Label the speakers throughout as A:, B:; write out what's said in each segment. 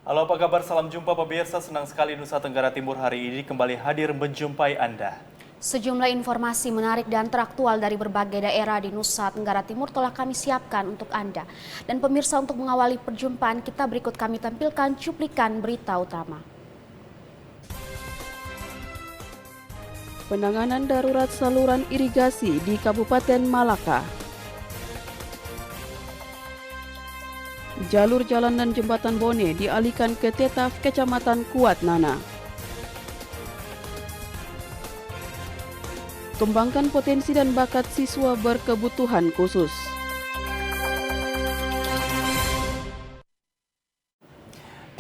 A: Halo, apa kabar? Salam jumpa pemirsa. Senang sekali Nusa Tenggara Timur hari ini kembali hadir menjumpai Anda.
B: Sejumlah informasi menarik dan teraktual dari berbagai daerah di Nusa Tenggara Timur telah kami siapkan untuk Anda. Dan pemirsa, untuk mengawali perjumpaan kita, berikut kami tampilkan cuplikan berita utama.
C: Penanganan darurat saluran irigasi di Kabupaten Malaka. Jalur jalan dan jembatan Bone dialihkan ke Tetaf, Kecamatan Kuat Nana. Kembangkan potensi dan bakat siswa berkebutuhan khusus.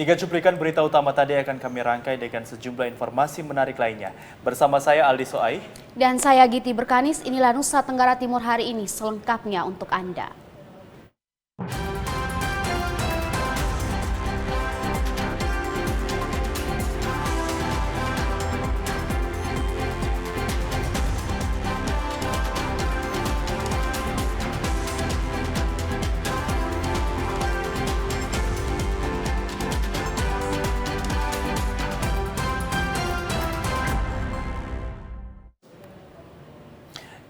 A: Tiga cuplikan berita utama tadi akan kami rangkai dengan sejumlah informasi menarik lainnya. Bersama saya Aldi Soai.
B: Dan saya Giti Berkanis, inilah Nusa Tenggara Timur hari ini selengkapnya untuk Anda.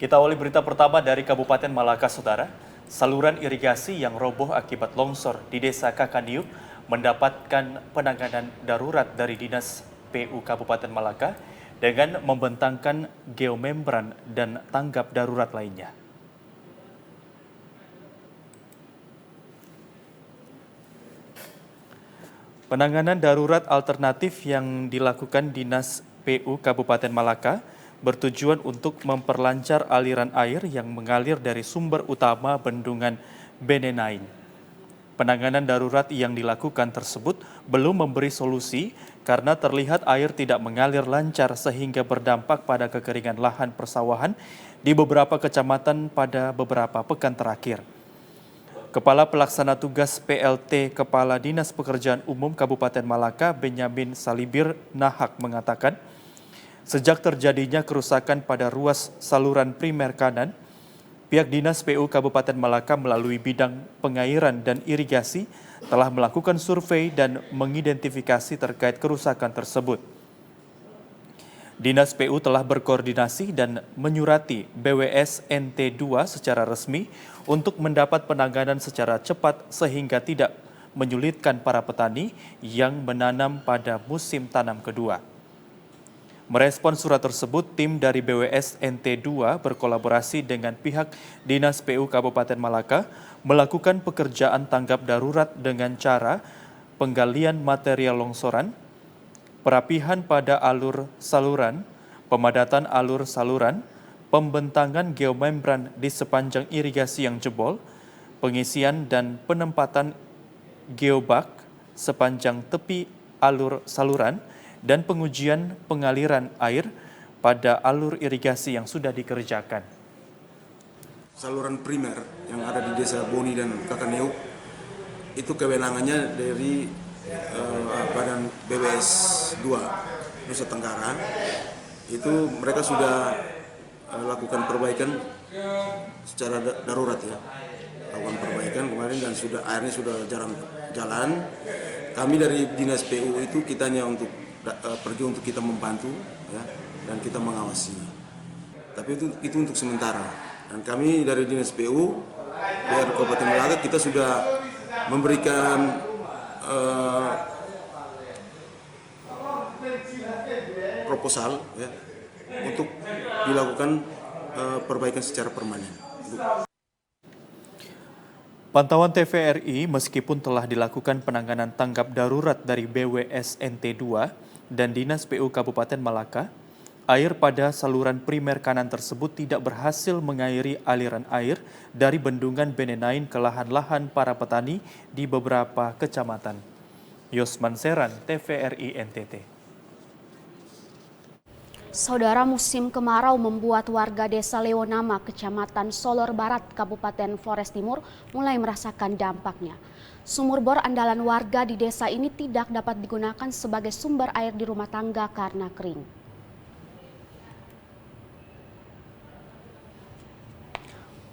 A: Kita awali berita pertama dari Kabupaten Malaka, Saudara. Saluran irigasi yang roboh akibat longsor di Desa Kakaniuk mendapatkan penanganan darurat dari Dinas PU Kabupaten Malaka dengan membentangkan geomembran dan tanggap darurat lainnya. Penanganan darurat alternatif yang dilakukan Dinas PU Kabupaten Malaka bertujuan untuk memperlancar aliran air yang mengalir dari sumber utama bendungan Benenain. Penanganan darurat yang dilakukan tersebut belum memberi solusi karena terlihat air tidak mengalir lancar sehingga berdampak pada kekeringan lahan persawahan di beberapa kecamatan pada beberapa pekan terakhir. Kepala Pelaksana Tugas PLT Kepala Dinas Pekerjaan Umum Kabupaten Malaka, Benyamin Salibir Nahak mengatakan, sejak terjadinya kerusakan pada ruas saluran primer kanan, pihak Dinas PU Kabupaten Malaka melalui bidang pengairan dan irigasi telah melakukan survei dan mengidentifikasi terkait kerusakan tersebut. Dinas PU telah berkoordinasi dan menyurati BWS NT2 secara resmi untuk mendapat penanganan secara cepat sehingga tidak menyulitkan para petani yang menanam pada musim tanam kedua. Merespons surat tersebut, tim dari BWS NT2 berkolaborasi dengan pihak Dinas PU Kabupaten Malaka melakukan pekerjaan tanggap darurat dengan cara penggalian material longsoran, perapihan pada alur saluran, pemadatan alur saluran, pembentangan geomembran di sepanjang irigasi yang jebol, pengisian dan penempatan geobak sepanjang tepi alur saluran, dan pengujian pengaliran air pada alur irigasi yang sudah dikerjakan.
D: Saluran primer yang ada di Desa Boni dan Kakaniuk itu kewenangannya dari Badan BWS 2 Nusa Tenggara. Itu mereka sudah lakukan perbaikan secara darurat ya. Lakukan perbaikan kemarin dan airnya sudah jalan. Kami dari Dinas PU itu kitanya pergi untuk kita membantu ya, dan kita mengawasi. Tapi itu untuk sementara. Dan kami dari Dinas PU dari Kabupaten Malaka kita sudah memberikan proposal ya, untuk dilakukan perbaikan secara permanen.
A: Pantauan TVRI meskipun telah dilakukan penanganan tanggap darurat dari BWS NT2 dan Dinas PU Kabupaten Malaka, air pada saluran primer kanan tersebut tidak berhasil mengairi aliran air dari bendungan Benenain ke lahan-lahan para petani di beberapa kecamatan. Yosman Seran, TVRI NTT.
B: Saudara, musim kemarau membuat warga Desa Leonama, Kecamatan Solor Barat, Kabupaten Flores Timur mulai merasakan dampaknya. Sumur bor andalan warga di desa ini tidak dapat digunakan sebagai sumber air di rumah tangga karena kering.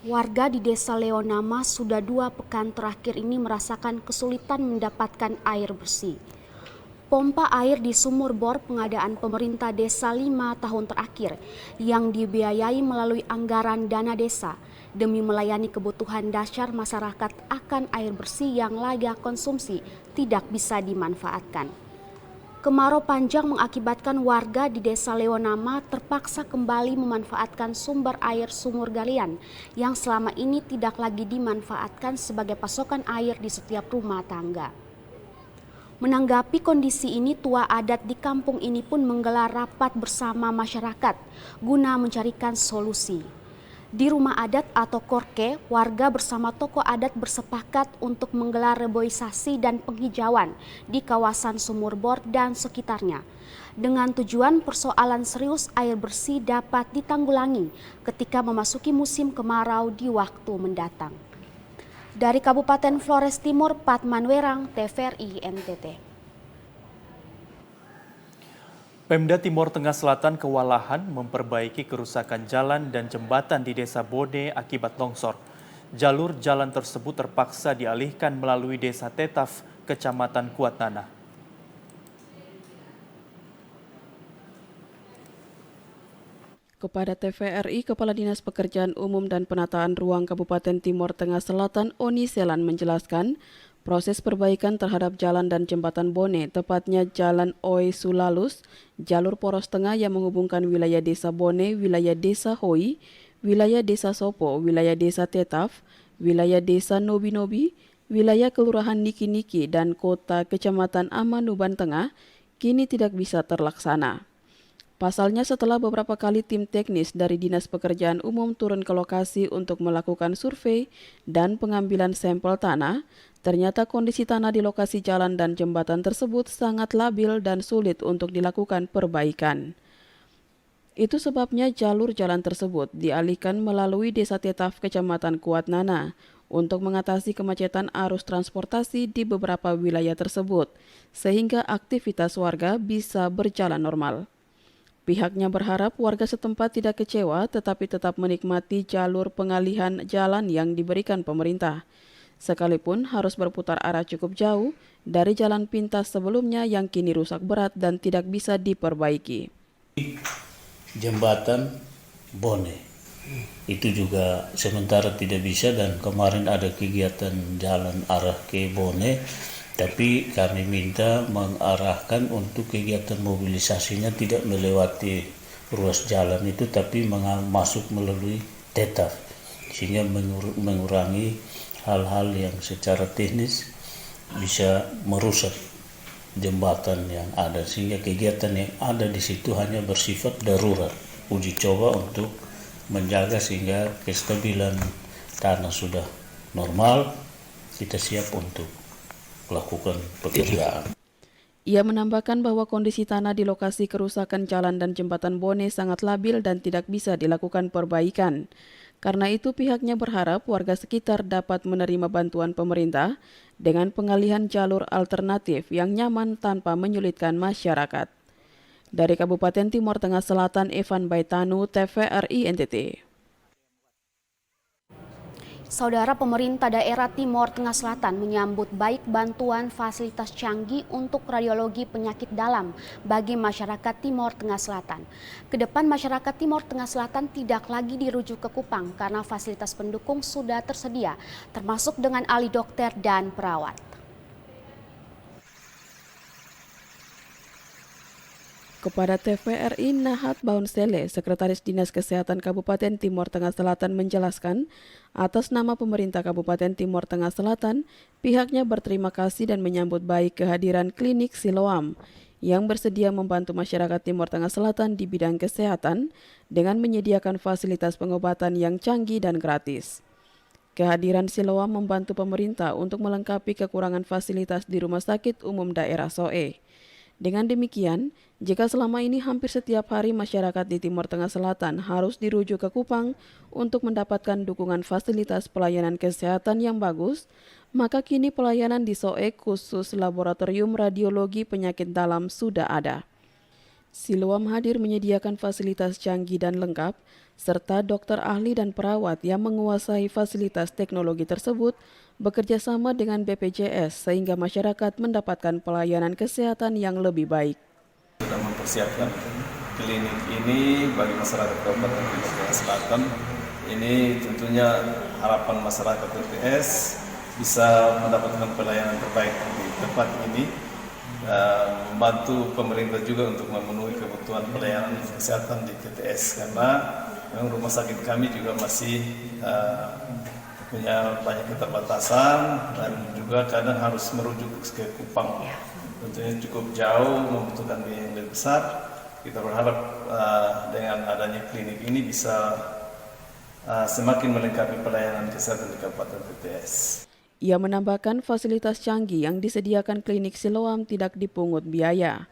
B: Warga di Desa Leonama sudah 2 pekan terakhir ini merasakan kesulitan mendapatkan air bersih. Pompa air di sumur bor pengadaan pemerintah desa 5 tahun terakhir yang dibiayai melalui anggaran dana desa demi melayani kebutuhan dasar masyarakat akan air bersih yang layak konsumsi tidak bisa dimanfaatkan. Kemarau panjang mengakibatkan warga di Desa Leonama terpaksa kembali memanfaatkan sumber air sumur galian yang selama ini tidak lagi dimanfaatkan sebagai pasokan air di setiap rumah tangga. Menanggapi kondisi ini, tua adat di kampung ini pun menggelar rapat bersama masyarakat guna mencarikan solusi. Di rumah adat atau korke, warga bersama tokoh adat bersepakat untuk menggelar reboisasi dan penghijauan di kawasan sumur bor dan sekitarnya. Dengan tujuan persoalan serius air bersih dapat ditanggulangi ketika memasuki musim kemarau di waktu mendatang. Dari Kabupaten Flores Timur, Patman Werang, TVRI NTT.
A: Pemda Timur Tengah Selatan kewalahan memperbaiki kerusakan jalan dan jembatan di Desa Bone akibat longsor. Jalur jalan tersebut terpaksa dialihkan melalui Desa Tetaf, Kecamatan Kuatnana.
C: Kepada TVRI, Kepala Dinas Pekerjaan Umum dan Penataan Ruang Kabupaten Timur Tengah Selatan, Oni Selan menjelaskan, proses perbaikan terhadap jalan dan jembatan Bone, tepatnya Jalan Oi Sulalus, jalur poros tengah yang menghubungkan wilayah Desa Bone, wilayah Desa Hoi, wilayah Desa Sopo, wilayah Desa Tetaf, wilayah Desa Nobi-Nobi, wilayah Kelurahan Niki-Niki, dan Kota Kecamatan Amanuban Tengah, kini tidak bisa terlaksana. Pasalnya setelah beberapa kali tim teknis dari Dinas Pekerjaan Umum turun ke lokasi untuk melakukan survei dan pengambilan sampel tanah, ternyata kondisi tanah di lokasi jalan dan jembatan tersebut sangat labil dan sulit untuk dilakukan perbaikan. Itu sebabnya jalur jalan tersebut dialihkan melalui Desa Tetaf, Kecamatan Kuatnana, untuk mengatasi kemacetan arus transportasi di beberapa wilayah tersebut, sehingga aktivitas warga bisa berjalan normal. Pihaknya berharap warga setempat tidak kecewa tetapi tetap menikmati jalur pengalihan jalan yang diberikan pemerintah. Sekalipun harus berputar arah cukup jauh dari jalan pintas sebelumnya yang kini rusak berat dan tidak bisa diperbaiki.
E: Jembatan Bone itu juga sementara tidak bisa dan kemarin ada kegiatan jalan arah ke Bone. Tapi kami minta mengarahkan untuk kegiatan mobilisasinya tidak melewati ruas jalan itu tapi masuk melalui Tetaf sehingga mengurangi hal-hal yang secara teknis bisa merusak jembatan yang ada sehingga kegiatan yang ada di situ hanya bersifat darurat uji coba untuk menjaga sehingga kestabilan tanah sudah normal kita siap untuk melakukan pekerjaan.
C: Ia menambahkan bahwa kondisi tanah di lokasi kerusakan jalan dan jembatan Bone sangat labil dan tidak bisa dilakukan perbaikan. Karena itu pihaknya berharap warga sekitar dapat menerima bantuan pemerintah dengan pengalihan jalur alternatif yang nyaman tanpa menyulitkan masyarakat. Dari Kabupaten Timur Tengah Selatan, Evan Baitanu, TVRI NTT.
B: Saudara, pemerintah daerah Timur Tengah Selatan menyambut baik bantuan fasilitas canggih untuk radiologi penyakit dalam bagi masyarakat Timur Tengah Selatan. Kedepan masyarakat Timur Tengah Selatan tidak lagi dirujuk ke Kupang karena fasilitas pendukung sudah tersedia, termasuk dengan ahli dokter dan perawat.
C: Kepada TVRI, Nahat Baunsele, Sekretaris Dinas Kesehatan Kabupaten Timur Tengah Selatan menjelaskan, atas nama pemerintah Kabupaten Timur Tengah Selatan, pihaknya berterima kasih dan menyambut baik kehadiran klinik Siloam yang bersedia membantu masyarakat Timur Tengah Selatan di bidang kesehatan dengan menyediakan fasilitas pengobatan yang canggih dan gratis. Kehadiran Siloam membantu pemerintah untuk melengkapi kekurangan fasilitas di Rumah Sakit Umum Daerah Soe. Dengan demikian, jika selama ini hampir setiap hari masyarakat di Timur Tengah Selatan harus dirujuk ke Kupang untuk mendapatkan dukungan fasilitas pelayanan kesehatan yang bagus, maka kini pelayanan di Soe khusus laboratorium radiologi penyakit dalam sudah ada. Siloam hadir menyediakan fasilitas canggih dan lengkap, serta dokter ahli dan perawat yang menguasai fasilitas teknologi tersebut bekerja sama dengan BPJS sehingga masyarakat mendapatkan pelayanan kesehatan yang lebih baik.
F: Sudah mempersiapkan klinik ini bagi masyarakat Kabupaten Timor Tengah Selatan. Ini tentunya harapan masyarakat TTS bisa mendapatkan pelayanan terbaik di tempat ini, membantu pemerintah juga untuk memenuhi kebutuhan pelayanan kesehatan di TTS, karena memang rumah sakit kami juga masih punya banyak keterbatasan dan juga kadang harus merujuk ke Kupang. Tentunya cukup jauh, membutuhkan biaya yang lebih besar. Kita berharap dengan adanya klinik ini bisa semakin melengkapi pelayanan kesehatan di Kabupaten TTS.
C: Ia menambahkan fasilitas canggih yang disediakan klinik Siloam tidak dipungut biaya.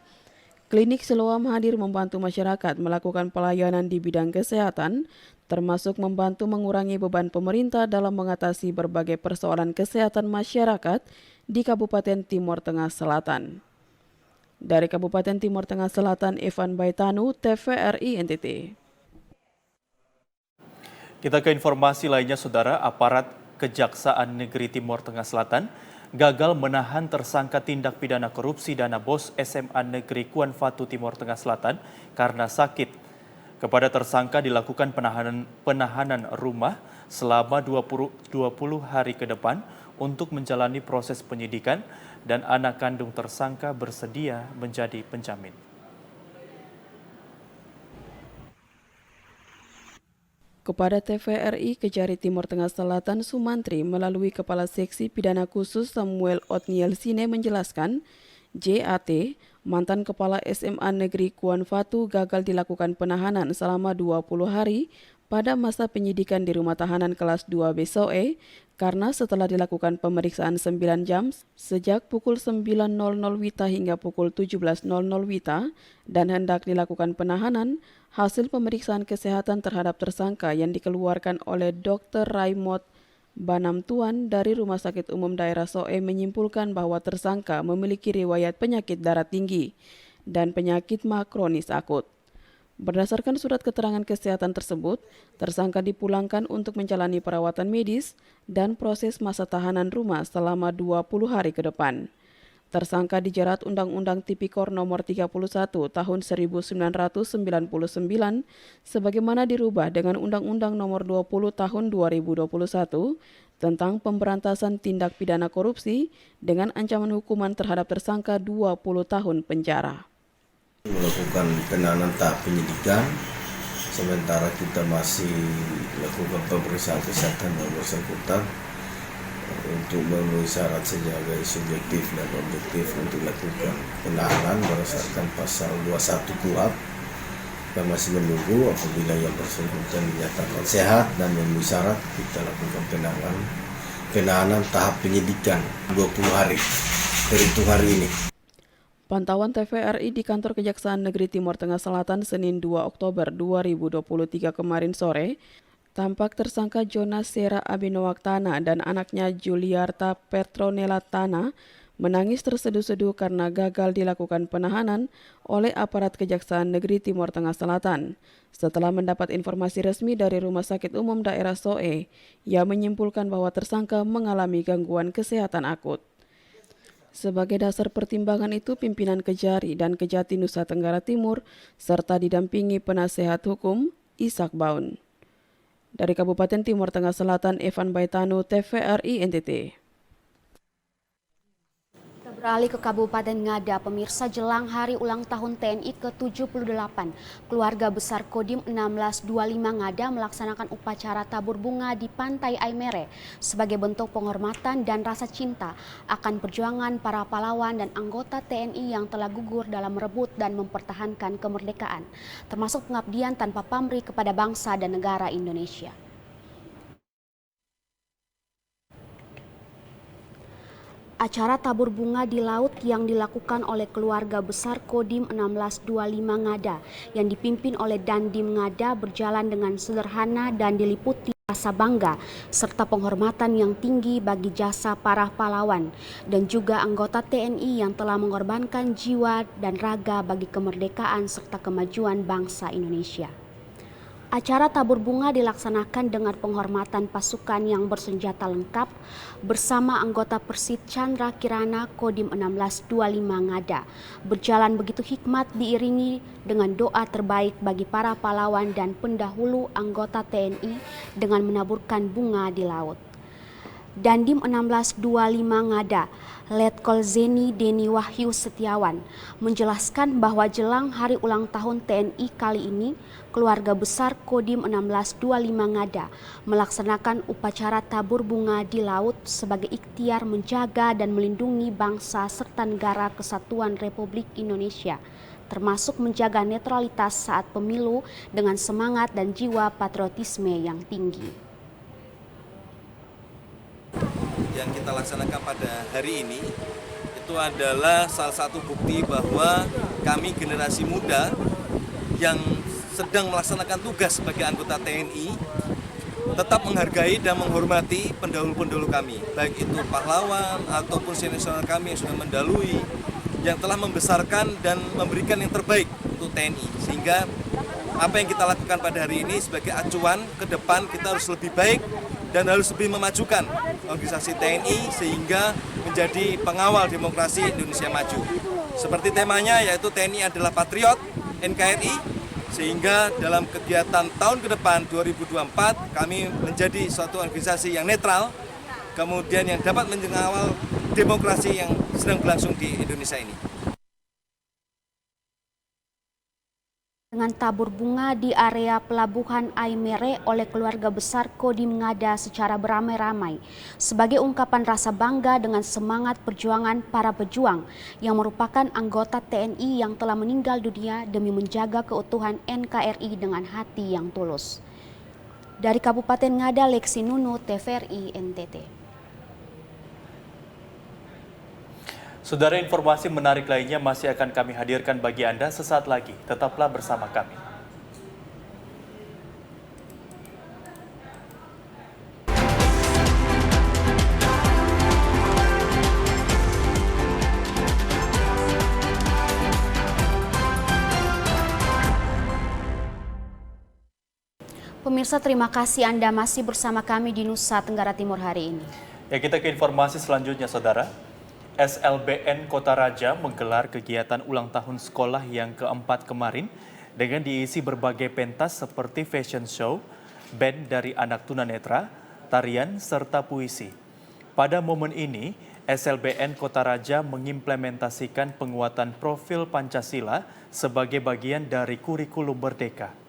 C: Klinik Siloam hadir membantu masyarakat melakukan pelayanan di bidang kesehatan, termasuk membantu mengurangi beban pemerintah dalam mengatasi berbagai persoalan kesehatan masyarakat di Kabupaten Timor Tengah Selatan. Dari Kabupaten Timor Tengah Selatan, Evan Baitanu, TVRI NTT.
A: Kita ke informasi lainnya, Saudara. Aparat Kejaksaan Negeri Timor Tengah Selatan gagal menahan tersangka tindak pidana korupsi dana BOS SMA Negeri Kuan Fatu Timor Tengah Selatan karena sakit. Kepada tersangka dilakukan penahanan rumah selama 20 hari ke depan untuk menjalani proses penyidikan, dan anak kandung tersangka bersedia menjadi penjamin.
C: Kepada TVRI, Kejari Timor Tengah Selatan Sumantri melalui Kepala Seksi Pidana Khusus Samuel Otniel Sine menjelaskan, JAT, mantan Kepala SMA Negeri Kuan Fatu, gagal dilakukan penahanan selama 20 hari pada masa penyidikan di Rumah Tahanan Kelas 2 BSOE karena setelah dilakukan pemeriksaan 9 jam sejak pukul 9.00 WITA hingga pukul 17.00 WITA dan hendak dilakukan penahanan, hasil pemeriksaan kesehatan terhadap tersangka yang dikeluarkan oleh Dr. Raimot Banamtuan dari Rumah Sakit Umum Daerah Soe menyimpulkan bahwa tersangka memiliki riwayat penyakit darah tinggi dan penyakit mah kronis akut. Berdasarkan surat keterangan kesehatan tersebut, tersangka dipulangkan untuk menjalani perawatan medis dan proses masa tahanan rumah selama 20 hari ke depan. Tersangka dijerat Undang-Undang Tipikor Nomor 31 Tahun 1999 sebagaimana dirubah dengan Undang-Undang Nomor 20 Tahun 2021 tentang pemberantasan tindak pidana korupsi dengan ancaman hukuman terhadap tersangka 20 tahun penjara.
G: Melakukan penahanan tahap penyidikan, sementara kita masih melakukan pemeriksaan kesehatan yang bersangkutan untuk memenuhi syarat sebagai subjektif dan objektif untuk dilakukan penahanan berdasarkan pasal 21 KUHP. Kita masih menunggu apabila yang bersangkutan dinyatakan sehat dan memenuhi syarat, kita lakukan penahanan tahap penyidikan 20 hari terhitung hari ini.
C: Pantauan TVRI di Kantor Kejaksaan Negeri Timor Tengah Selatan Senin 2 Oktober 2023 kemarin sore, tampak tersangka Jonas Sera Abinowaktana dan anaknya Juliarta Petronella Tana menangis terseduh-seduh karena gagal dilakukan penahanan oleh aparat Kejaksaan Negeri Timor Tengah Selatan. Setelah mendapat informasi resmi dari Rumah Sakit Umum Daerah Soe, ia menyimpulkan bahwa tersangka mengalami gangguan kesehatan akut. Sebagai dasar pertimbangan itu, pimpinan Kejari dan Kejati Nusa Tenggara Timur serta didampingi penasehat hukum Ishak Baun. Dari Kabupaten Timor Tengah Selatan, Evan Baitanu, TVRI NTT.
B: Beralih ke Kabupaten Ngada, pemirsa, jelang hari ulang tahun TNI ke-78, keluarga besar Kodim 1625 Ngada melaksanakan upacara tabur bunga di Pantai Aimere sebagai bentuk penghormatan dan rasa cinta akan perjuangan para pahlawan dan anggota TNI yang telah gugur dalam merebut dan mempertahankan kemerdekaan, termasuk pengabdian tanpa pamrih kepada bangsa dan negara Indonesia. Acara tabur bunga di laut yang dilakukan oleh keluarga besar Kodim 1625 Ngada yang dipimpin oleh Dandim Ngada berjalan dengan sederhana dan diliputi rasa bangga serta penghormatan yang tinggi bagi jasa para pahlawan dan juga anggota TNI yang telah mengorbankan jiwa dan raga bagi kemerdekaan serta kemajuan bangsa Indonesia. Acara tabur bunga dilaksanakan dengan penghormatan pasukan yang bersenjata lengkap bersama anggota Persit Chandra Kirana Kodim 1625 Ngada. Berjalan begitu hikmat diiringi dengan doa terbaik bagi para pahlawan dan pendahulu anggota TNI dengan menaburkan bunga di laut. Dandim 1625 Ngada, Letkol Zeni Deni Wahyu Setiawan, menjelaskan bahwa jelang hari ulang tahun TNI kali ini, keluarga besar Kodim 1625 Ngada melaksanakan upacara tabur bunga di laut sebagai ikhtiar menjaga dan melindungi bangsa serta negara kesatuan Republik Indonesia, termasuk menjaga netralitas saat pemilu dengan semangat dan jiwa patriotisme yang tinggi.
H: Yang kita laksanakan pada hari ini itu adalah salah satu bukti bahwa kami generasi muda yang sedang melaksanakan tugas sebagai anggota TNI tetap menghargai dan menghormati pendahulu-pendahulu kami, baik itu pahlawan ataupun senior kami yang sudah mendahului, yang telah membesarkan dan memberikan yang terbaik untuk TNI, sehingga apa yang kita lakukan pada hari ini sebagai acuan ke depan kita harus lebih baik dan harus lebih memajukan organisasi TNI sehingga menjadi pengawal demokrasi Indonesia maju. Seperti temanya yaitu TNI adalah patriot NKRI, sehingga dalam kegiatan tahun ke depan 2024 kami menjadi suatu organisasi yang netral, kemudian yang dapat mengawal demokrasi yang sedang berlangsung di Indonesia ini.
B: Dengan tabur bunga di area pelabuhan Aimere oleh keluarga besar Kodim Ngada secara beramai-ramai sebagai ungkapan rasa bangga dengan semangat perjuangan para pejuang yang merupakan anggota TNI yang telah meninggal dunia demi menjaga keutuhan NKRI dengan hati yang tulus. Dari Kabupaten Ngada, Leksi Nunu, TVRI NTT.
A: Saudara, informasi menarik lainnya masih akan kami hadirkan bagi Anda sesaat lagi. Tetaplah bersama kami.
B: Pemirsa, terima kasih Anda masih bersama kami di Nusa Tenggara Timur hari ini.
A: Ya, kita ke informasi selanjutnya, Saudara. SLBN Kota Raja menggelar kegiatan ulang tahun sekolah yang keempat kemarin dengan diisi berbagai pentas seperti fashion show, band dari anak tunanetra, tarian, serta puisi. Pada momen ini, SLBN Kota Raja mengimplementasikan penguatan profil Pancasila sebagai bagian dari kurikulum Merdeka.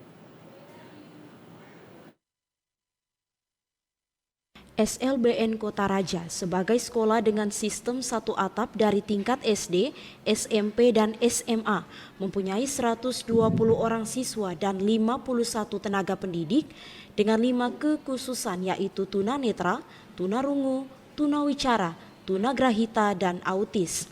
I: SLBN Kota Raja sebagai sekolah dengan sistem satu atap dari tingkat SD, SMP, dan SMA mempunyai 120 orang siswa dan 51 tenaga pendidik dengan 5 kekhususan yaitu tunanetra, tunarungu, tunawicara, tunagrahita, dan autis.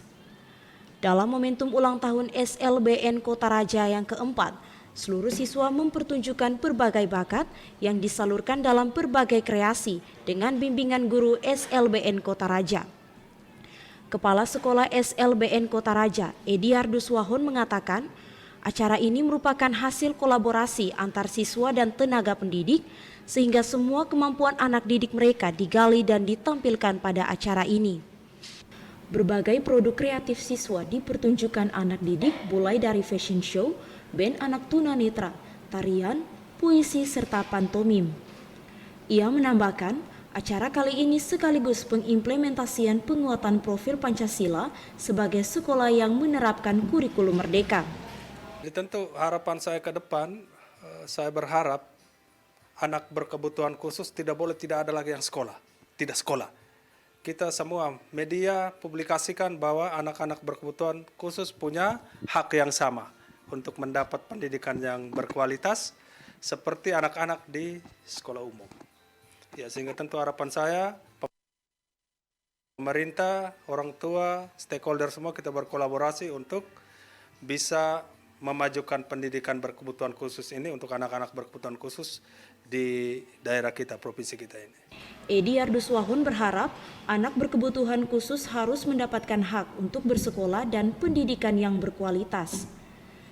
I: Dalam momentum ulang tahun SLBN Kota Raja yang keempat, seluruh siswa mempertunjukkan berbagai bakat yang disalurkan dalam berbagai kreasi dengan bimbingan guru SLBN Kota Raja. Kepala Sekolah SLBN Kota Raja, Ediardus Wahon mengatakan, acara ini merupakan hasil kolaborasi antar siswa dan tenaga pendidik sehingga semua kemampuan anak didik mereka digali dan ditampilkan pada acara ini. Berbagai produk kreatif siswa dipertunjukkan anak didik mulai dari fashion show, band anak tunanetra, tarian, puisi, serta pantomim. Ia menambahkan, acara kali ini sekaligus pengimplementasian penguatan profil Pancasila sebagai sekolah yang menerapkan kurikulum Merdeka.
J: Tentu harapan saya ke depan, saya berharap anak berkebutuhan khusus tidak ada lagi yang tidak sekolah. Kita semua media publikasikan bahwa anak-anak berkebutuhan khusus punya hak yang sama untuk mendapat pendidikan yang berkualitas seperti anak-anak di sekolah umum. Ya, sehingga tentu harapan saya pemerintah, orang tua, stakeholder semua kita berkolaborasi untuk bisa memajukan pendidikan berkebutuhan khusus ini untuk anak-anak berkebutuhan khusus di daerah kita, provinsi kita ini.
I: Edi Arduswahun berharap anak berkebutuhan khusus harus mendapatkan hak untuk bersekolah dan pendidikan yang berkualitas.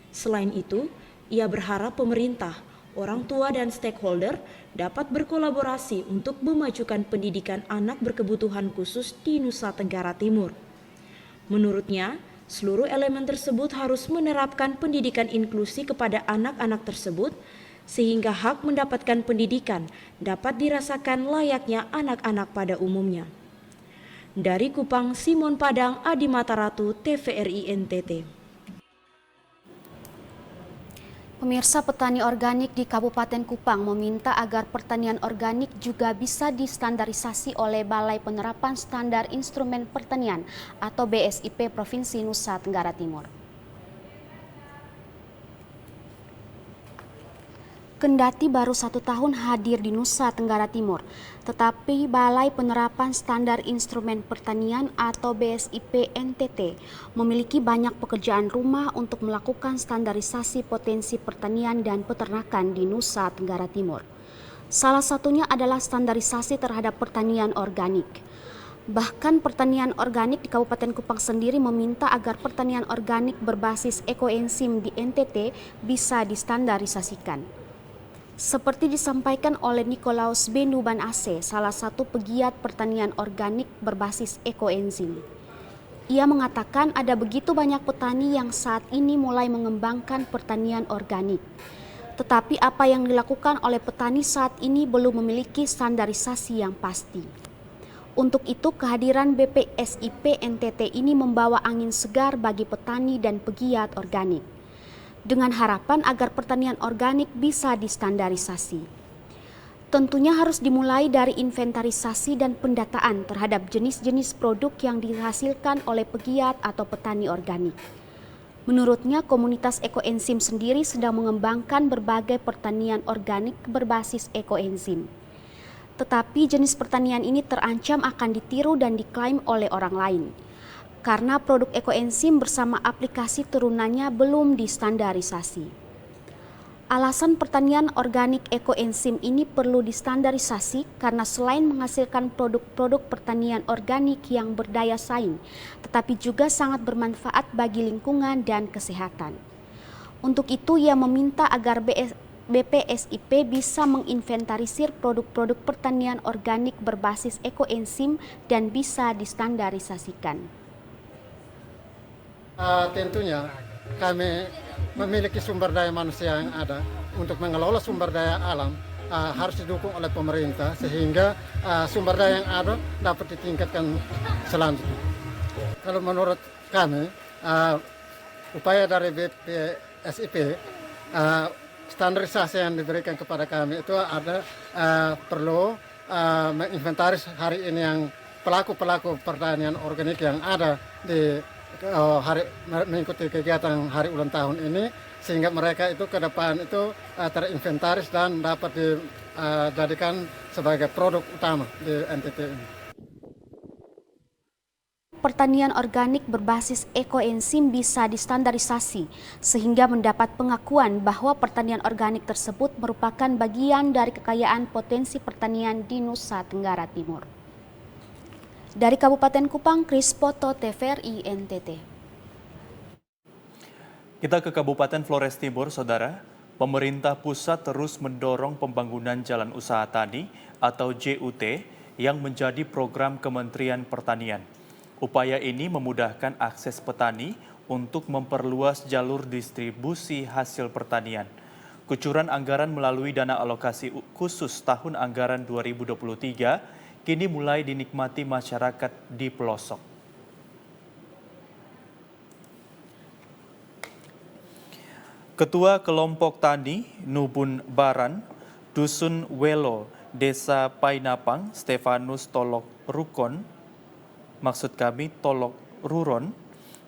I: Selain itu, ia berharap pemerintah, orang tua dan stakeholder dapat berkolaborasi untuk memajukan pendidikan anak berkebutuhan khusus di Nusa Tenggara Timur. Menurutnya, seluruh elemen tersebut harus menerapkan pendidikan inklusi kepada anak-anak tersebut sehingga hak mendapatkan pendidikan dapat dirasakan layaknya anak-anak pada umumnya. Dari Kupang, Simon Padang, Adi Mataratu, TVRI NTT.
B: Pemirsa, petani organik di Kabupaten Kupang meminta agar pertanian organik juga bisa distandarisasi oleh Balai Penerapan Standar Instrumen Pertanian atau BSIP Provinsi Nusa Tenggara Timur. Kendati baru 1 tahun hadir di Nusa Tenggara Timur, tetapi Balai Penerapan Standar Instrumen Pertanian atau BSIP NTT memiliki banyak pekerjaan rumah untuk melakukan standarisasi potensi pertanian dan peternakan di Nusa Tenggara Timur. Salah satunya adalah standarisasi terhadap pertanian organik. Bahkan pertanian organik di Kabupaten Kupang sendiri meminta agar pertanian organik berbasis ekoenzim di NTT bisa distandarisasikan. Seperti disampaikan oleh Nikolaus Benuban Aceh, salah satu pegiat pertanian organik berbasis ekoenzim. Ia mengatakan ada begitu banyak petani yang saat ini mulai mengembangkan pertanian organik. Tetapi apa yang dilakukan oleh petani saat ini belum memiliki standarisasi yang pasti. Untuk itu kehadiran BPSIP NTT ini membawa angin segar bagi petani dan pegiat organik, dengan harapan agar pertanian organik bisa distandarisasi. Tentunya harus dimulai dari inventarisasi dan pendataan terhadap jenis-jenis produk yang dihasilkan oleh pegiat atau petani organik. Menurutnya, komunitas ekoenzim sendiri sedang mengembangkan berbagai pertanian organik berbasis ekoenzim. Tetapi jenis pertanian ini terancam akan ditiru dan diklaim oleh orang lain, karena produk ekoenzim bersama aplikasi turunannya belum distandarisasi. Alasan pertanian organik ekoenzim ini perlu distandarisasi karena selain menghasilkan produk-produk pertanian organik yang berdaya saing, tetapi juga sangat bermanfaat bagi lingkungan dan kesehatan. Untuk itu ia meminta agar BPSIP bisa menginventarisir produk-produk pertanian organik berbasis ekoenzim dan bisa distandarisasikan.
K: Tentunya kami memiliki sumber daya manusia yang ada untuk mengelola sumber daya alam harus didukung oleh pemerintah sehingga sumber daya yang ada dapat ditingkatkan selanjutnya. Kalau menurut kami upaya dari BPSIP standarisasi yang diberikan kepada kami itu ada perlu menginventaris hari ini yang pelaku-pelaku pertanian organik yang ada di mengikuti kegiatan hari ulang tahun ini sehingga mereka itu ke depan itu terinventaris dan dapat dijadikan sebagai produk utama di NTT ini.
B: Pertanian organik berbasis ekoenzim bisa distandarisasi sehingga mendapat pengakuan bahwa pertanian organik tersebut merupakan bagian dari kekayaan potensi pertanian di Nusa Tenggara Timur. Dari Kabupaten Kupang, Kris Poto, TVRI NTT.
A: Kita ke Kabupaten Flores Timur, Saudara. Pemerintah pusat terus mendorong pembangunan Jalan Usaha Tani atau JUT yang menjadi program Kementerian Pertanian. Upaya ini memudahkan akses petani untuk memperluas jalur distribusi hasil pertanian. Kucuran anggaran melalui dana alokasi khusus tahun anggaran 2023 kini mulai dinikmati masyarakat di pelosok. Ketua Kelompok Tani Nubun Baran, Dusun Welo, Desa Painapang, Stefanus Tolok Ruron,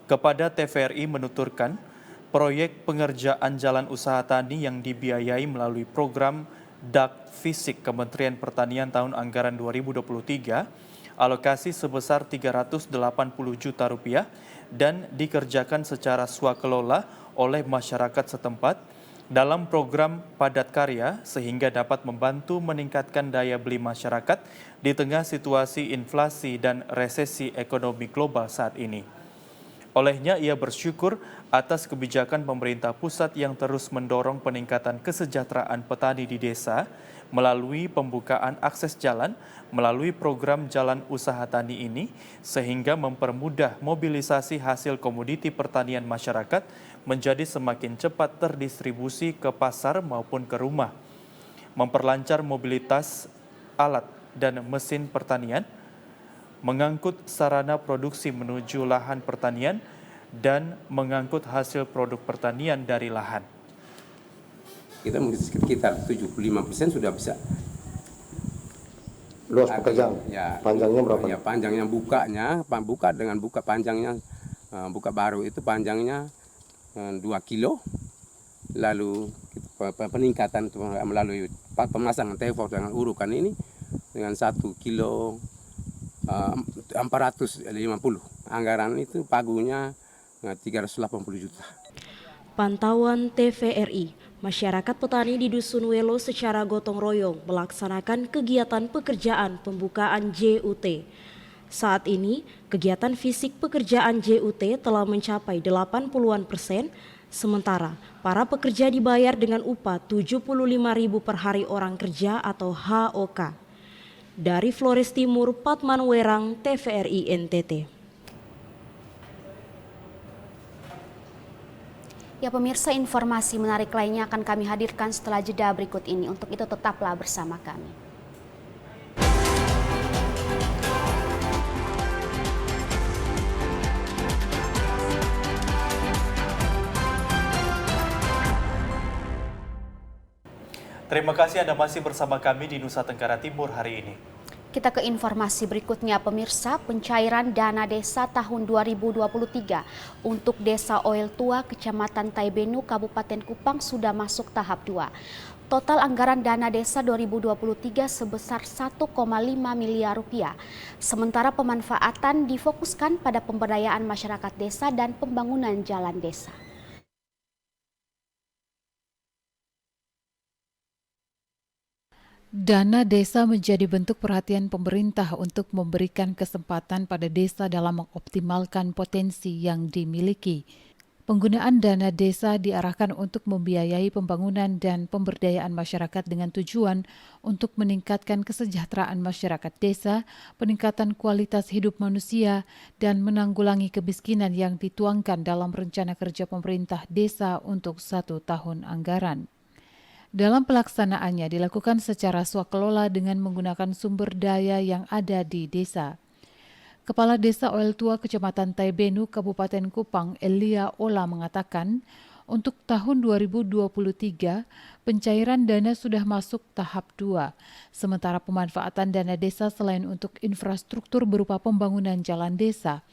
A: kepada TVRI menuturkan proyek pengerjaan jalan usaha tani yang dibiayai melalui program DAK Fisik Kementerian Pertanian tahun anggaran 2023, alokasi sebesar 380 juta rupiah dan dikerjakan secara swakelola oleh masyarakat setempat dalam program padat karya sehingga dapat membantu meningkatkan daya beli masyarakat di tengah situasi inflasi dan resesi ekonomi global saat ini. Olehnya ia bersyukur atas kebijakan pemerintah pusat yang terus mendorong peningkatan kesejahteraan petani di desa melalui pembukaan akses jalan melalui program Jalan Usaha Tani ini sehingga mempermudah mobilisasi hasil komoditi pertanian masyarakat menjadi semakin cepat terdistribusi ke pasar maupun ke rumah, memperlancar mobilitas alat dan mesin pertanian, mengangkut sarana produksi menuju lahan pertanian, dan mengangkut hasil produk pertanian dari lahan.
L: Kita mungkin sekitar 75% sudah bisa.
M: Luas pekerjaan?
L: Ya,
M: panjangnya berapa?
L: Ya, panjangnya buka dengan buka panjangnya, buka baru itu panjangnya 2 kilo. Lalu peningkatan melalui pemasangan tevor dengan urukan ini dengan 1 kilo 450. Anggaran itu pagunya 380 juta.
I: Pantauan TVRI, masyarakat petani di Dusun Welo secara gotong royong melaksanakan kegiatan pekerjaan pembukaan JUT. Saat ini, kegiatan fisik pekerjaan JUT telah mencapai 80-an%, sementara para pekerja dibayar dengan upah 75.000 per hari orang kerja atau HOK. Dari Flores Timur, Patman Werang, TVRI NTT.
B: Ya pemirsa, informasi menarik lainnya akan kami hadirkan setelah jeda berikut ini. Untuk itu tetaplah bersama kami.
A: Terima kasih Anda masih bersama kami di Nusa Tenggara Timur hari ini.
B: Kita ke informasi berikutnya pemirsa, pencairan dana desa tahun 2023 untuk Desa Oil Tua, Kecamatan Taibenu, Kabupaten Kupang sudah masuk tahap 2. Total anggaran dana desa 2023 sebesar 1,5 miliar rupiah. Sementara pemanfaatan difokuskan pada pemberdayaan masyarakat desa dan pembangunan jalan desa.
N: Dana desa menjadi bentuk perhatian pemerintah untuk memberikan kesempatan pada desa dalam mengoptimalkan potensi yang dimiliki. Penggunaan dana desa diarahkan untuk membiayai pembangunan dan pemberdayaan masyarakat dengan tujuan untuk meningkatkan kesejahteraan masyarakat desa, peningkatan kualitas hidup manusia, dan menanggulangi kemiskinan yang dituangkan dalam rencana kerja pemerintah desa untuk 1 tahun anggaran. Dalam pelaksanaannya dilakukan secara swakelola dengan menggunakan sumber daya yang ada di desa. Kepala Desa Oil Tua Kecamatan Taibenu, Kabupaten Kupang, Elia Ola mengatakan, untuk tahun 2023, pencairan dana sudah masuk tahap 2, sementara pemanfaatan dana desa selain untuk infrastruktur berupa pembangunan jalan desa,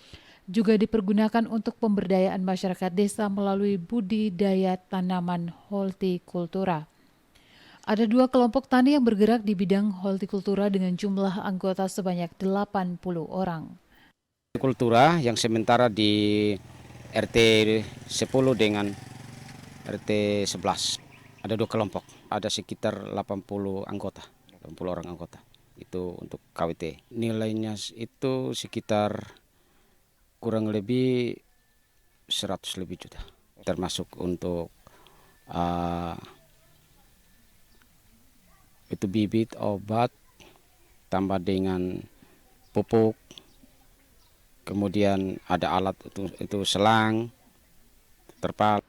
N: juga dipergunakan untuk pemberdayaan masyarakat desa melalui budidaya tanaman hortikultura. Ada 2 kelompok tani yang bergerak di bidang hortikultura dengan jumlah anggota sebanyak 80 orang.
O: Kultura yang sementara di RT 10 dengan RT 11. Ada 2 kelompok, ada sekitar 80 anggota, 80 orang anggota. Itu untuk KWT. Nilainya itu sekitar kurang lebih 100 lebih juta. Termasuk untuk itu bibit, obat, tambah dengan pupuk, kemudian ada alat itu selang, terpal.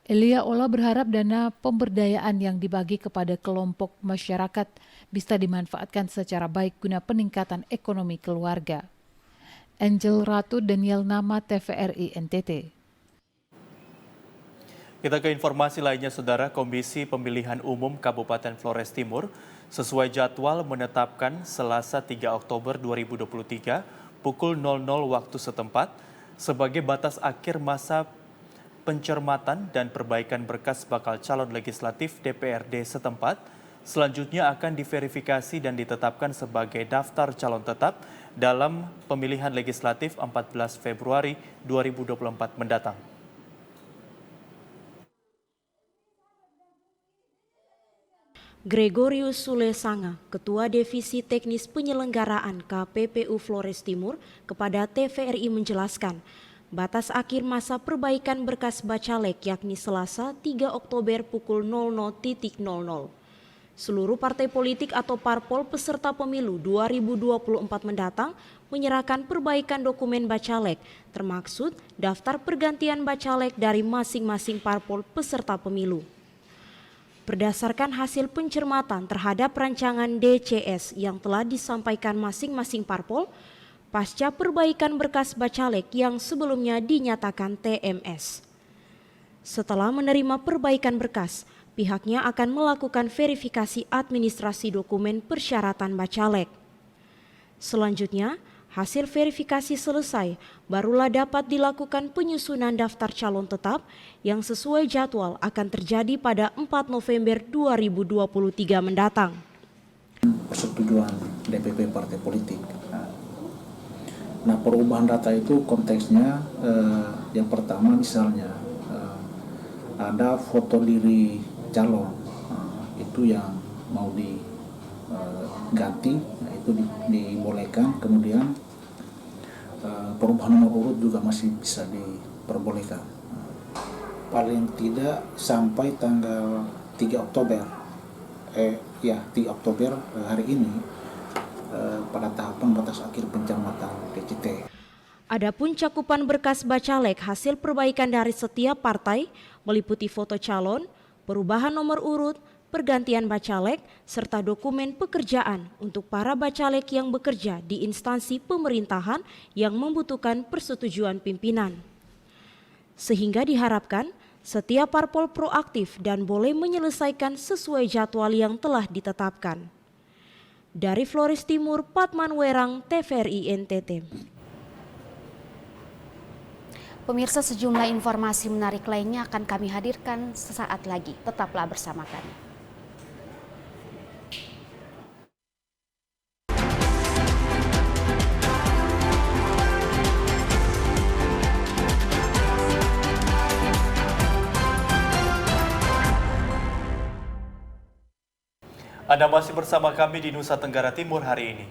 N: Elia Ola berharap dana pemberdayaan yang dibagi kepada kelompok masyarakat bisa dimanfaatkan secara baik guna peningkatan ekonomi keluarga. Angel Ratu, Daniel Nama, TVRI NTT.
A: Kita ke informasi lainnya, Saudara. Komisi Pemilihan Umum Kabupaten Flores Timur sesuai jadwal menetapkan Selasa 3 Oktober 2023 pukul 00 waktu setempat sebagai batas akhir masa pencermatan dan perbaikan berkas bakal calon legislatif DPRD setempat Selanjutnya akan diverifikasi dan ditetapkan sebagai daftar calon tetap dalam pemilihan legislatif 14 Februari 2024 mendatang.
I: Gregorius Sulesanga, Ketua Divisi Teknis Penyelenggaraan KPPU Flores Timur, kepada TVRI menjelaskan, batas akhir masa perbaikan berkas bacalek yakni Selasa 3 Oktober pukul 00.00. Seluruh partai politik atau parpol peserta pemilu 2024 mendatang menyerahkan perbaikan dokumen bacalek, termaksud daftar pergantian bacalek dari masing-masing parpol peserta pemilu. Berdasarkan hasil pencermatan terhadap rancangan DCS yang telah disampaikan masing-masing parpol, pasca perbaikan berkas bacalek yang sebelumnya dinyatakan TMS. Setelah menerima perbaikan berkas, pihaknya akan melakukan verifikasi administrasi dokumen persyaratan bacalek. Selanjutnya, hasil verifikasi selesai, barulah dapat dilakukan penyusunan daftar calon tetap yang sesuai jadwal akan terjadi pada 4 November 2023 mendatang.
M: Persetujuan DPP partai politik. Nah, perubahan data itu konteksnya yang pertama misalnya ada foto diri calon, itu yang mau diganti, nah itu dibolehkan. Kemudian perubahan nomor urut juga masih bisa diperbolehkan. Paling tidak sampai tanggal 3 Oktober, 3 Oktober hari ini pada tahapan batas akhir pencermatan DCT.
I: Adapun cakupan berkas bacalek hasil perbaikan dari setiap partai meliputi foto calon, perubahan nomor urut, pergantian bacalek, serta dokumen pekerjaan untuk para bacalek yang bekerja di instansi pemerintahan yang membutuhkan persetujuan pimpinan. Sehingga diharapkan setiap parpol proaktif dan boleh menyelesaikan sesuai jadwal yang telah ditetapkan. Dari Flores Timur, Patman Werang, TVRI NTT.
B: Pemirsa, sejumlah informasi menarik lainnya akan kami hadirkan sesaat lagi. Tetaplah bersama kami.
A: Anda masih bersama kami di Nusa Tenggara Timur hari ini.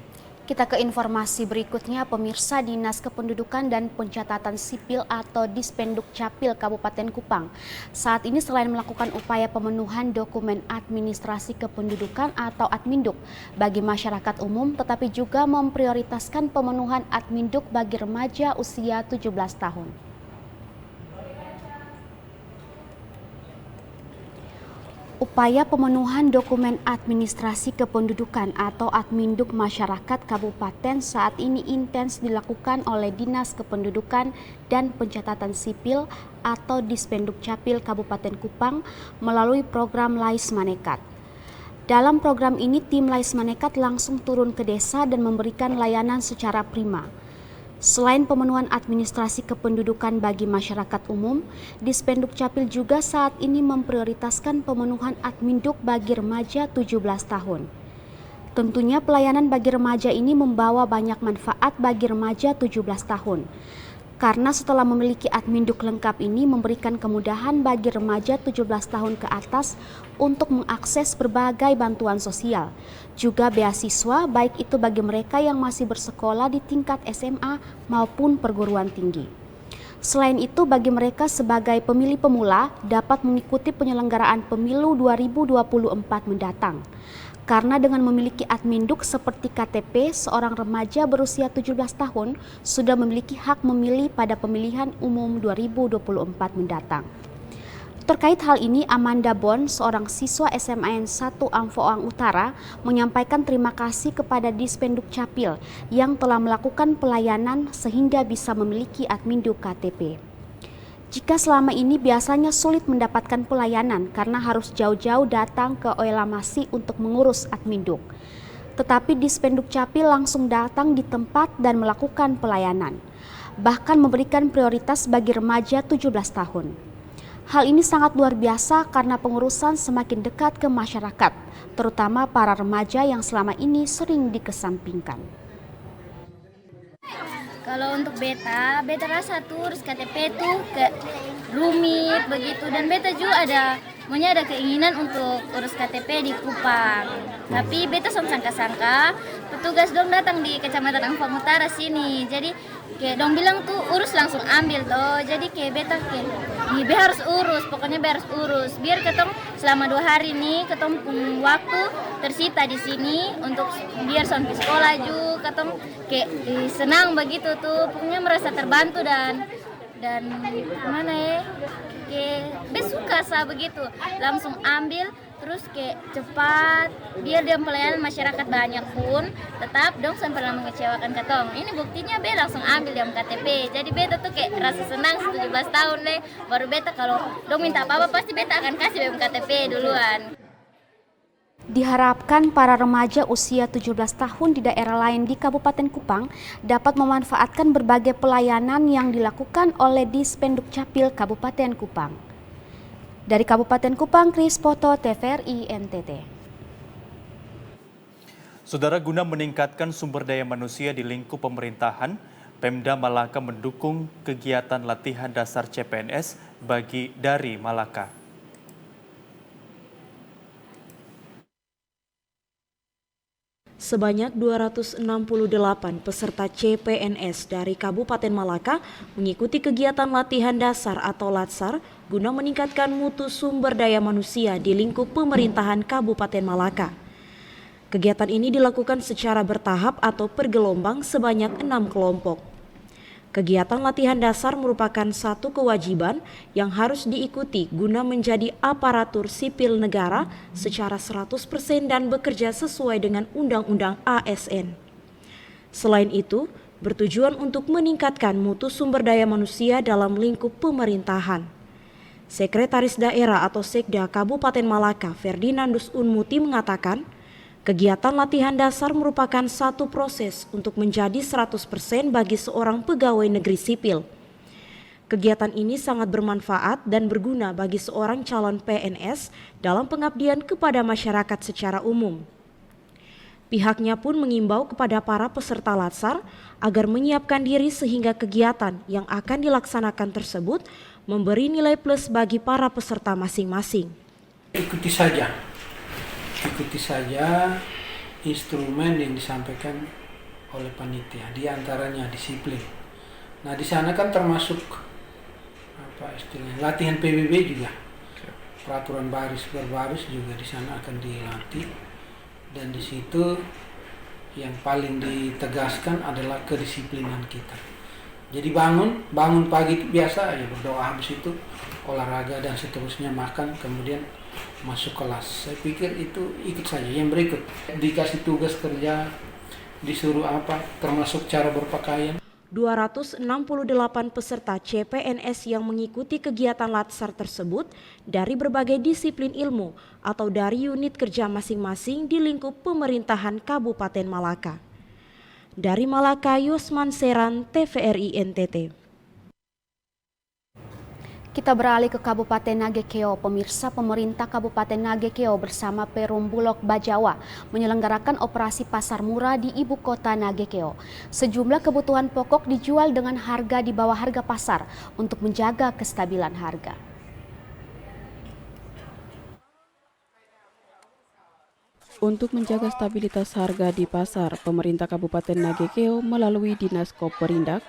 B: Kita ke informasi berikutnya, pemirsa. Dinas Kependudukan dan Pencatatan Sipil atau Dispenduk Capil Kabupaten Kupang saat ini selain melakukan upaya pemenuhan dokumen administrasi kependudukan atau Adminduk bagi masyarakat umum, tetapi juga memprioritaskan pemenuhan Adminduk bagi remaja usia 17 tahun. Upaya pemenuhan dokumen administrasi kependudukan atau Adminduk masyarakat kabupaten saat ini intens dilakukan oleh Dinas Kependudukan dan Pencatatan Sipil atau Dispenduk Capil Kabupaten Kupang melalui program Lais Manekat. Dalam program ini, tim Lais Manekat langsung turun ke desa dan memberikan layanan secara prima. Selain pemenuhan administrasi kependudukan bagi masyarakat umum, Dispenduk Capil juga saat ini memprioritaskan pemenuhan Adminduk bagi remaja 17 tahun. Tentunya pelayanan bagi remaja ini membawa banyak manfaat bagi remaja 17 tahun. Karena setelah memiliki Adminduk lengkap ini memberikan kemudahan bagi remaja 17 tahun ke atas untuk mengakses berbagai bantuan sosial, juga beasiswa baik itu bagi mereka yang masih bersekolah di tingkat SMA maupun perguruan tinggi. Selain itu, bagi mereka sebagai pemilih pemula dapat mengikuti penyelenggaraan pemilu 2024 mendatang. Karena dengan memiliki Adminduk seperti KTP, seorang remaja berusia 17 tahun sudah memiliki hak memilih pada pemilihan umum 2024 mendatang. Terkait hal ini, Amanda Bon, seorang siswa SMAN 1 Amfoang Utara, menyampaikan terima kasih kepada Dispenduk Capil yang telah melakukan pelayanan sehingga bisa memiliki Adminduk KTP. Jika selama ini biasanya sulit mendapatkan pelayanan karena harus jauh-jauh datang ke Oelamasi untuk mengurus Adminduk. Tetapi Dispenduk Capil langsung datang di tempat dan melakukan pelayanan. Bahkan memberikan prioritas bagi remaja 17 tahun. Hal ini sangat luar biasa karena pengurusan semakin dekat ke masyarakat, terutama para remaja yang selama ini sering dikesampingkan.
P: Kalau untuk beta rasa tuh urus KTP itu ke rumit begitu, dan beta juga ada keinginan untuk urus KTP di Kupang. Tapi beta sangka-sangka petugas dong datang di Kecamatan Ampang Utara sini. Jadi kayak dong bilang tuh urus langsung ambil toh. Jadi kayak beta be harus urus, pokoknya be harus urus. Biar ketong selama 2 hari nih ketong waktu tersita di sini untuk biar sampai sekolah juga ketong kayak senang begitu tuh. Pokoknya merasa terbantu dan mana ya? Kayak be suka begitu. Langsung ambil terus kayak cepat biar dia pelayanan masyarakat banyak pun tetap dong sampai pernah mengecewakan ketong. Ini buktinya be langsung ambil yang KTP. Jadi beta tuh kayak rasa senang 17 tahun deh. Baru beta kalau dong minta apa-apa pasti beta akan kasih BM KTP duluan.
B: Diharapkan para remaja usia 17 tahun di daerah lain di Kabupaten Kupang dapat memanfaatkan berbagai pelayanan yang dilakukan oleh Dispenduk Capil Kabupaten Kupang. Dari Kabupaten Kupang, Kris Poto, TVRI NTT.
A: Saudara, guna meningkatkan sumber daya manusia di lingkup pemerintahan, Pemda Malaka mendukung kegiatan latihan dasar CPNS dari Malaka.
I: Sebanyak 268 peserta CPNS dari Kabupaten Malaka mengikuti kegiatan latihan dasar atau LADSAR guna meningkatkan mutu sumber daya manusia di lingkup pemerintahan Kabupaten Malaka. Kegiatan ini dilakukan secara bertahap atau per gelombang sebanyak 6 kelompok. Kegiatan latihan dasar merupakan satu kewajiban yang harus diikuti guna menjadi aparatur sipil negara secara 100% dan bekerja sesuai dengan Undang-Undang ASN. Selain itu, bertujuan untuk meningkatkan mutu sumber daya manusia dalam lingkup pemerintahan. Sekretaris Daerah atau Sekda Kabupaten Malaka, Ferdinandus Unmuti mengatakan, kegiatan latihan dasar merupakan satu proses untuk menjadi 100% bagi seorang pegawai negeri sipil. Kegiatan ini sangat bermanfaat dan berguna bagi seorang calon PNS dalam pengabdian kepada masyarakat secara umum. Pihaknya pun mengimbau kepada para peserta LADSAR agar menyiapkan diri sehingga kegiatan yang akan dilaksanakan tersebut memberi nilai plus bagi para peserta masing-masing.
Q: Ikuti saja instrumen yang disampaikan oleh panitia, di antaranya disiplin. Nah, di sana kan termasuk latihan PBB juga. Peraturan baris berbaris juga di sana akan dilatih, dan di situ yang paling ditegaskan adalah kedisiplinan kita. Jadi bangun pagi itu biasa aja berdoa, habis itu olahraga dan seterusnya, makan, kemudian masuk kelas. Saya pikir itu ikut saja. Yang berikut, dikasih tugas kerja, disuruh apa, termasuk cara berpakaian.
I: 268 peserta CPNS yang mengikuti kegiatan LADSAR tersebut dari berbagai disiplin ilmu atau dari unit kerja masing-masing di lingkup pemerintahan Kabupaten Malaka. Dari Malaka, Yusman Seran, TVRI NTT.
B: Kita beralih ke Kabupaten Nagekeo. Pemirsa, pemerintah Kabupaten Nagekeo bersama Perum Bulog Bajawa menyelenggarakan operasi pasar murah di ibu kota Nagekeo. Sejumlah kebutuhan pokok dijual dengan harga di bawah harga pasar untuk menjaga kestabilan harga.
C: Untuk menjaga stabilitas harga di pasar, pemerintah Kabupaten Nagekeo melalui Dinas Koperindak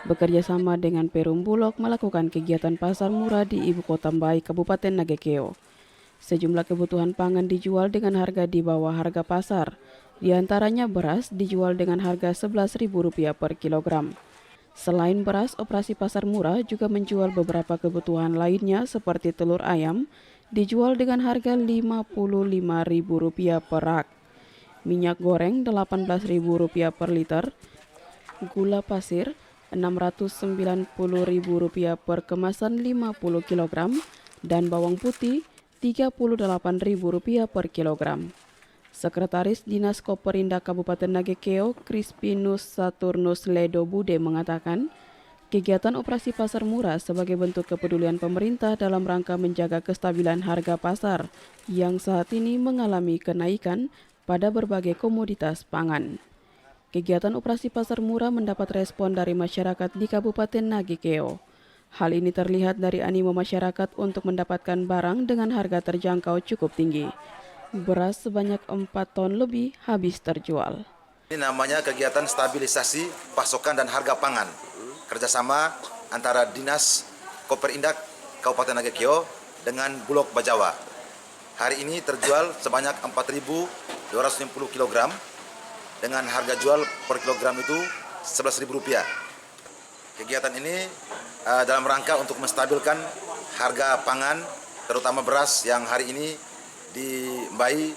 C: bekerja sama dengan Perum Bulog melakukan kegiatan pasar murah di Ibu Kota Mbai, Kabupaten Nagekeo. Sejumlah kebutuhan pangan dijual dengan harga di bawah harga pasar. Di antaranya beras dijual dengan harga Rp11.000 per kilogram. Selain beras, operasi pasar murah juga menjual beberapa kebutuhan lainnya seperti telur ayam dijual dengan harga Rp55.000 per rak. Minyak goreng Rp18.000 per liter. Gula pasir Rp690.000 per kemasan 50 kg dan bawang putih Rp38.000 per kilogram. Sekretaris Dinas Koperindak Kabupaten Nagekeo, Crispinus Saturnus Ledo Bude mengatakan, Kegiatan operasi pasar murah sebagai bentuk kepedulian pemerintah dalam rangka menjaga kestabilan harga pasar yang saat ini mengalami kenaikan pada berbagai komoditas pangan. Kegiatan operasi pasar murah mendapat respon dari masyarakat di Kabupaten Nagekeo. Hal ini terlihat dari animo masyarakat untuk mendapatkan barang dengan harga terjangkau cukup tinggi. Beras sebanyak 4 ton lebih habis terjual.
R: Ini namanya kegiatan stabilisasi pasokan dan harga pangan. Kerjasama antara Dinas Koperindak Kabupaten Nagekeo dengan Bulog Bajawa. Hari ini terjual sebanyak 4.250 kg dengan harga jual per kilogram itu Rp11.000. Kegiatan ini dalam rangka untuk menstabilkan harga pangan, terutama beras yang hari ini di Mbai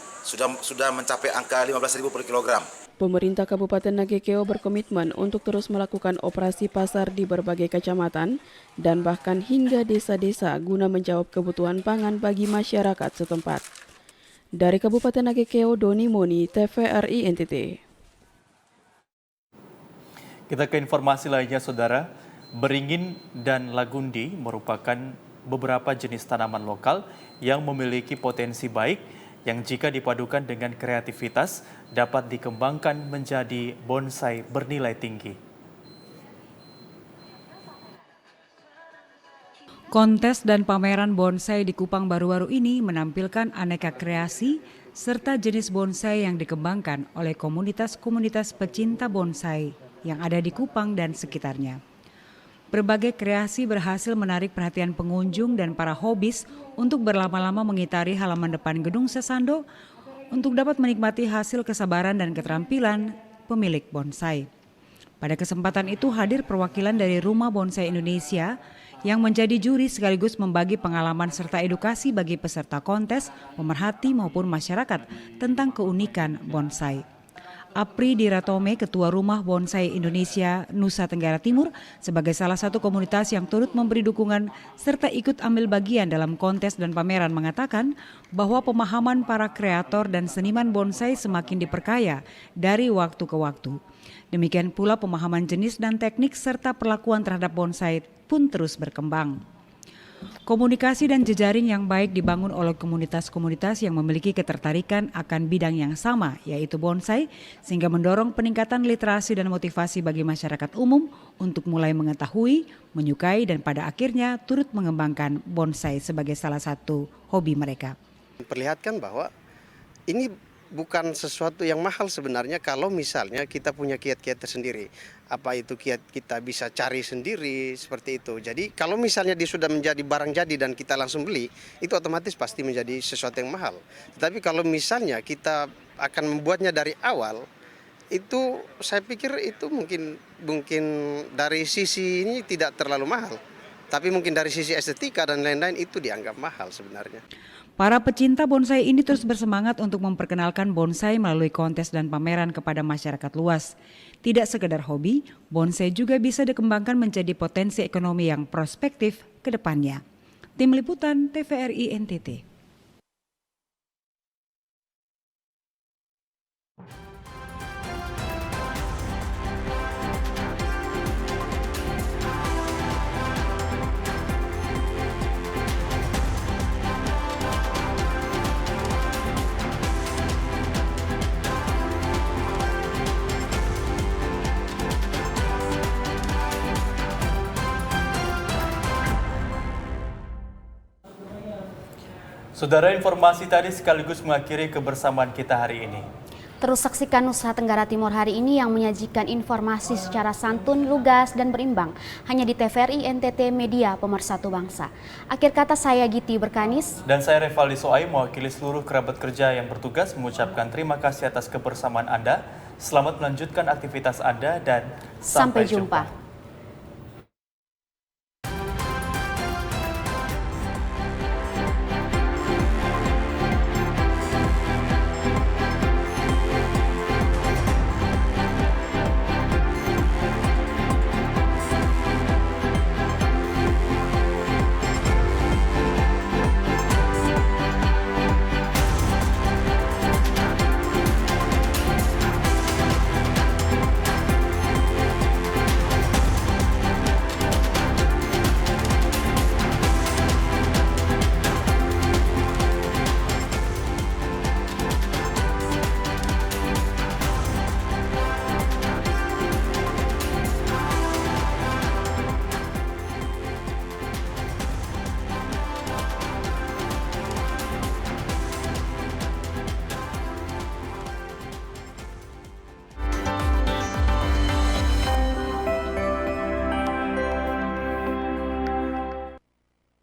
R: sudah mencapai angka Rp15.000 per kilogram.
C: Pemerintah Kabupaten Nagekeo berkomitmen untuk terus melakukan operasi pasar di berbagai kecamatan dan bahkan hingga desa-desa guna menjawab kebutuhan pangan bagi masyarakat setempat. Dari Kabupaten Nagekeo, Doni Moni, TVRI NTT.
A: Kita ke informasi lainnya, Saudara. Beringin dan lagundi merupakan beberapa jenis tanaman lokal yang memiliki potensi baik yang jika dipadukan dengan kreativitas dapat dikembangkan menjadi bonsai bernilai tinggi.
S: Kontes dan pameran bonsai di Kupang baru-baru ini menampilkan aneka kreasi serta jenis bonsai yang dikembangkan oleh komunitas-komunitas pecinta bonsai yang ada di Kupang dan sekitarnya. Berbagai kreasi berhasil menarik perhatian pengunjung dan para hobis untuk berlama-lama mengitari halaman depan Gedung Sesando untuk dapat menikmati hasil kesabaran dan keterampilan pemilik bonsai. Pada kesempatan itu hadir perwakilan dari Rumah Bonsai Indonesia yang menjadi juri sekaligus membagi pengalaman serta edukasi bagi peserta kontes, pemerhati maupun masyarakat tentang keunikan bonsai. Apri Diratome, Ketua Rumah Bonsai Indonesia Nusa Tenggara Timur, sebagai salah satu komunitas yang turut memberi dukungan serta ikut ambil bagian dalam kontes dan pameran mengatakan bahwa pemahaman para kreator dan seniman bonsai semakin diperkaya dari waktu ke waktu. Demikian pula pemahaman jenis dan teknik serta perlakuan terhadap bonsai pun terus berkembang. Komunikasi dan jejaring yang baik dibangun oleh komunitas-komunitas yang memiliki ketertarikan akan bidang yang sama, yaitu bonsai, sehingga mendorong peningkatan literasi dan motivasi bagi masyarakat umum untuk mulai mengetahui, menyukai, dan pada akhirnya turut mengembangkan bonsai sebagai salah satu hobi mereka.
T: Perlihatkan bahwa ini bukan sesuatu yang mahal sebenarnya kalau misalnya kita punya kiat-kiat tersendiri. Apa itu kiat kita bisa cari sendiri seperti itu. Jadi kalau misalnya dia sudah menjadi barang jadi dan kita langsung beli, itu otomatis pasti menjadi sesuatu yang mahal. Tetapi kalau misalnya kita akan membuatnya dari awal, itu saya pikir itu mungkin dari sisi ini tidak terlalu mahal. Tapi mungkin dari sisi estetika dan lain-lain itu dianggap mahal sebenarnya.
S: Para pecinta bonsai ini terus bersemangat untuk memperkenalkan bonsai melalui kontes dan pameran kepada masyarakat luas. Tidak sekedar hobi, bonsai juga bisa dikembangkan menjadi potensi ekonomi yang prospektif ke depannya. Tim Liputan TVRI NTT.
A: Saudara, informasi tadi sekaligus mengakhiri kebersamaan kita hari ini.
B: Terus saksikan Nusa Tenggara Timur hari ini yang menyajikan informasi secara santun, lugas, dan berimbang. Hanya di TVRI NTT Media Pemersatu Bangsa. Akhir kata saya Giti Berkanis.
A: Dan saya Revaldi Soai mewakili seluruh kerabat kerja yang bertugas mengucapkan terima kasih atas kebersamaan Anda. Selamat melanjutkan aktivitas Anda dan sampai jumpa.